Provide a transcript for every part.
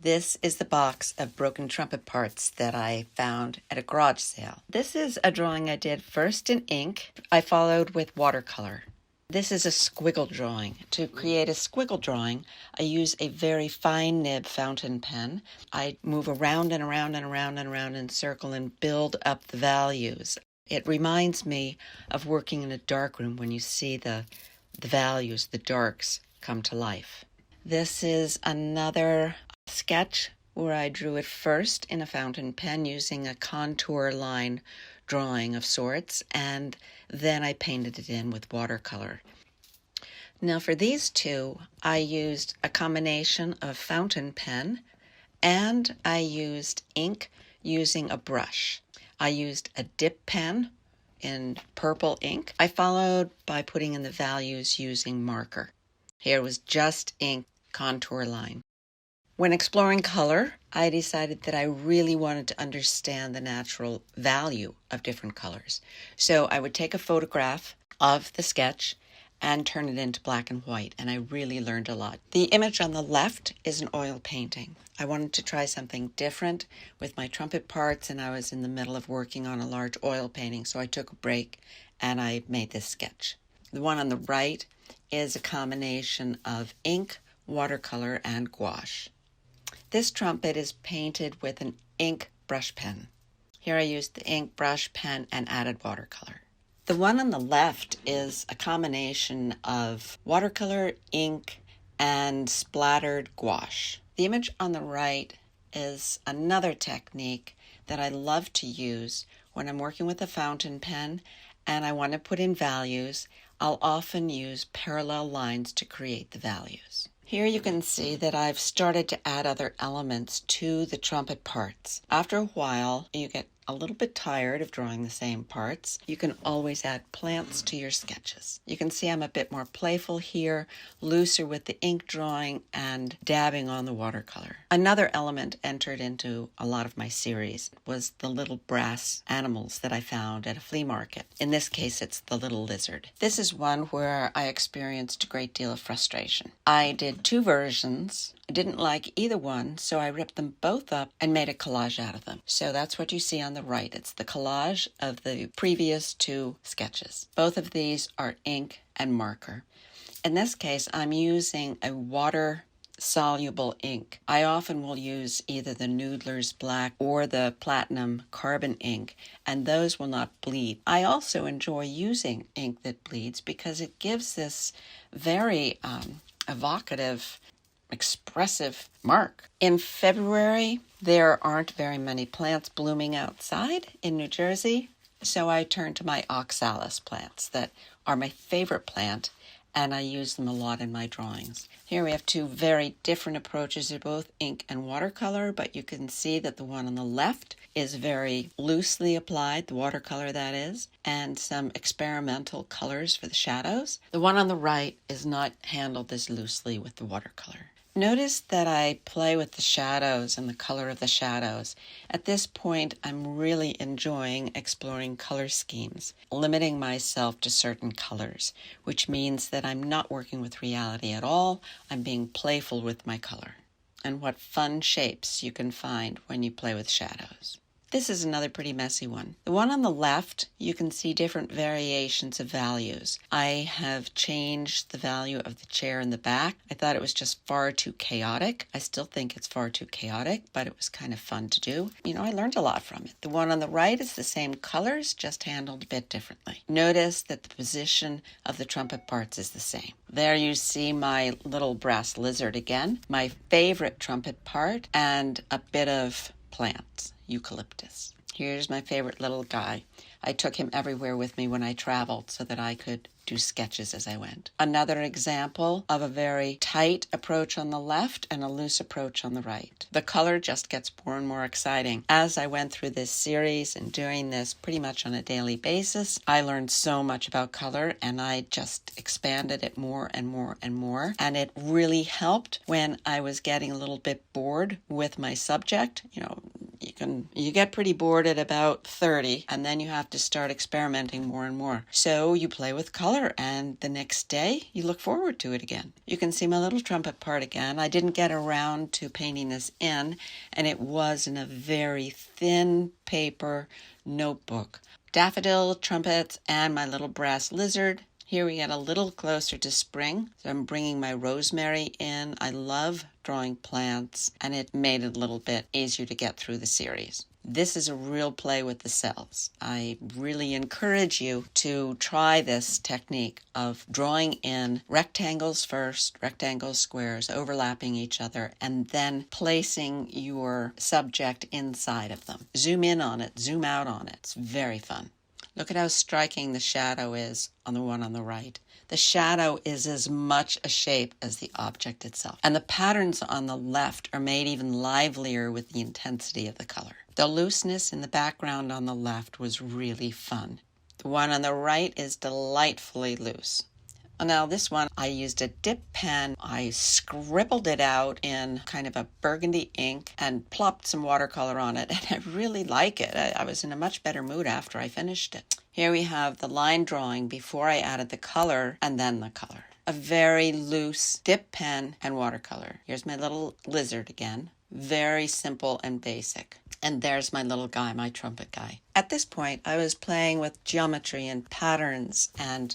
This is the box of broken trumpet parts that I found at a garage sale. This is a drawing I did first in ink. I followed with watercolor. This is a squiggle drawing. To create a squiggle drawing, I use a very fine nib fountain pen. I move around and around and around and around in a circle and build up the values. It reminds me of working in a darkroom when you see the values, the darks, come to life. This is another sketch where I drew it first in a fountain pen using a contour line drawing of sorts, and then I painted it in with watercolor. Now for these two, I used a combination of fountain pen and I used ink using a brush. I used a dip pen in purple ink. I followed by putting in the values using marker. Here was just ink contour line. When exploring color, I decided that I really wanted to understand the natural value of different colors. So I would take a photograph of the sketch and turn it into black and white, and I really learned a lot. The image on the left is an oil painting. I wanted to try something different with my trumpet parts, and I was in the middle of working on a large oil painting, so I took a break and I made this sketch. The one on the right is a combination of ink, watercolor, and gouache. This trumpet is painted with an ink brush pen. Here I used the ink brush pen and added watercolor. The one on the left is a combination of watercolor, ink, and splattered gouache. The image on the right is another technique that I love to use when I'm working with a fountain pen and I want to put in values. I'll often use parallel lines to create the values. Here you can see that I've started to add other elements to the trumpet parts. After a while, you get a little bit tired of drawing the same parts. You can always add plants to your sketches. You can see I'm a bit more playful here, looser with the ink drawing and dabbing on the watercolor. Another element entered into a lot of my series was the little brass animals that I found at a flea market. In this case, it's the little lizard. This is one where I experienced a great deal of frustration. I did two versions. I didn't like either one, so I ripped them both up and made a collage out of them. So that's what you see on the right. It's the collage of the previous two sketches. Both of these are ink and marker. In this case, I'm using a water-soluble ink. I often will use either the Noodler's Black or the Platinum Carbon ink, and those will not bleed. I also enjoy using ink that bleeds because it gives this very evocative, expressive mark. In February, there aren't very many plants blooming outside in New Jersey, so I turned to my oxalis plants that are my favorite plant, and I use them a lot in my drawings. Here we have two very different approaches. They're both ink and watercolor, but you can see that the one on the left is very loosely applied, the watercolor that is, and some experimental colors for the shadows. The one on the right is not handled as loosely with the watercolor. Notice that I play with the shadows and the color of the shadows. At this point, I'm really enjoying exploring color schemes, limiting myself to certain colors, which means that I'm not working with reality at all. I'm being playful with my color. And what fun shapes you can find when you play with shadows. This is another pretty messy one. The one on the left, you can see different variations of values. I have changed the value of the chair in the back. I thought it was just far too chaotic. I still think it's far too chaotic, but it was kind of fun to do. I learned a lot from it. The one on the right is the same colors, just handled a bit differently. Notice that the position of the trumpet parts is the same. There you see my little brass lizard again, my favorite trumpet part, and a bit of plants. Eucalyptus. Here's my favorite little guy. I took him everywhere with me when I traveled so that I could do sketches as I went. Another example of a very tight approach on the left and a loose approach on the right. The color just gets more and more exciting. As I went through this series and doing this pretty much on a daily basis, I learned so much about color and I just expanded it more and more and more. And it really helped when I was getting a little bit bored with my subject, You get pretty bored at about 30, and then you have to start experimenting more and more. So you play with color, and the next day you look forward to it again. You can see my little trumpet part again. I didn't get around to painting this in, and it was in a very thin paper notebook. Daffodil, trumpets, and my little brass lizard. Here we get a little closer to spring, so I'm bringing my rosemary in. I love drawing plants, and it made it a little bit easier to get through the series. This is a real play with the cells. I really encourage you to try this technique of drawing in rectangles first, rectangles, squares, overlapping each other, and then placing your subject inside of them. Zoom in on it, zoom out on it. It's very fun. Look at how striking the shadow is on the one on the right. The shadow is as much a shape as the object itself. And the patterns on the left are made even livelier with the intensity of the color. The looseness in the background on the left was really fun. The one on the right is delightfully loose. Now this one, I used a dip pen. I scribbled it out in kind of a burgundy ink and plopped some watercolor on it, and I really like it. I was in a much better mood after I finished it. Here we have the line drawing before I added the color and then the color. A very loose dip pen and watercolor. Here's my little lizard again. Very simple and basic. And there's my little guy, my trumpet guy. At this point, I was playing with geometry and patterns and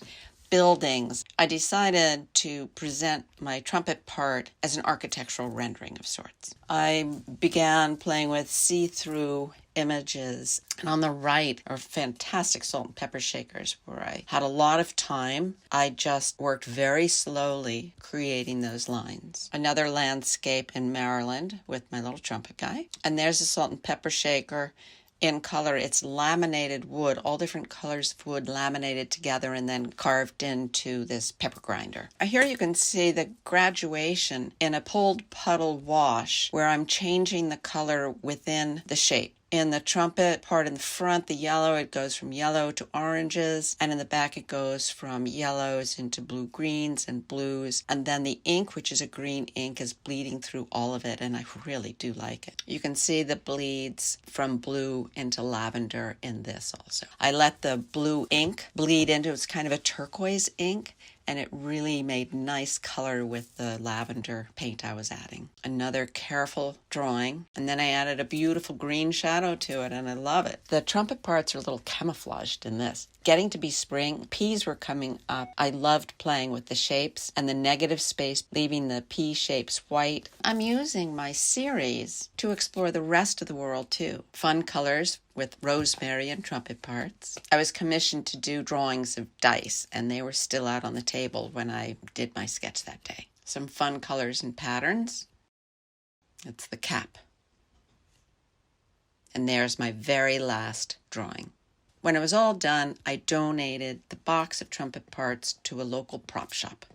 buildings. I decided to present my trumpet part as an architectural rendering of sorts. I began playing with see-through images, and on the right are fantastic salt and pepper shakers where I had a lot of time. I just worked very slowly creating those lines. Another landscape in Maryland with my little trumpet guy, and there's a salt and pepper shaker. In color, it's laminated wood, all different colors of wood laminated together and then carved into this pepper grinder. Here you can see the graduation in a pulled puddle wash where I'm changing the color within the shape. In the trumpet part in the front, the yellow, it goes from yellow to oranges, and in the back it goes from yellows into blue-greens and blues, and then the ink, which is a green ink, is bleeding through all of it, and I really do like it. You can see the bleeds from blue into lavender in this also. I let the blue ink bleed into, it's kind of a turquoise ink, and it really made nice color with the lavender paint I was adding. Another careful drawing, and then I added a beautiful green shadow to it, and I love it. The trumpet parts are a little camouflaged in this. Getting to be spring, peas were coming up. I loved playing with the shapes and the negative space, leaving the pea shapes white. I'm using my series to explore the rest of the world too. Fun colors with rosemary and trumpet parts. I was commissioned to do drawings of dice, and they were still out on the table when I did my sketch that day. Some fun colors and patterns. It's the cap. And there's my very last drawing. When it was all done, I donated the box of trumpet parts to a local prop shop.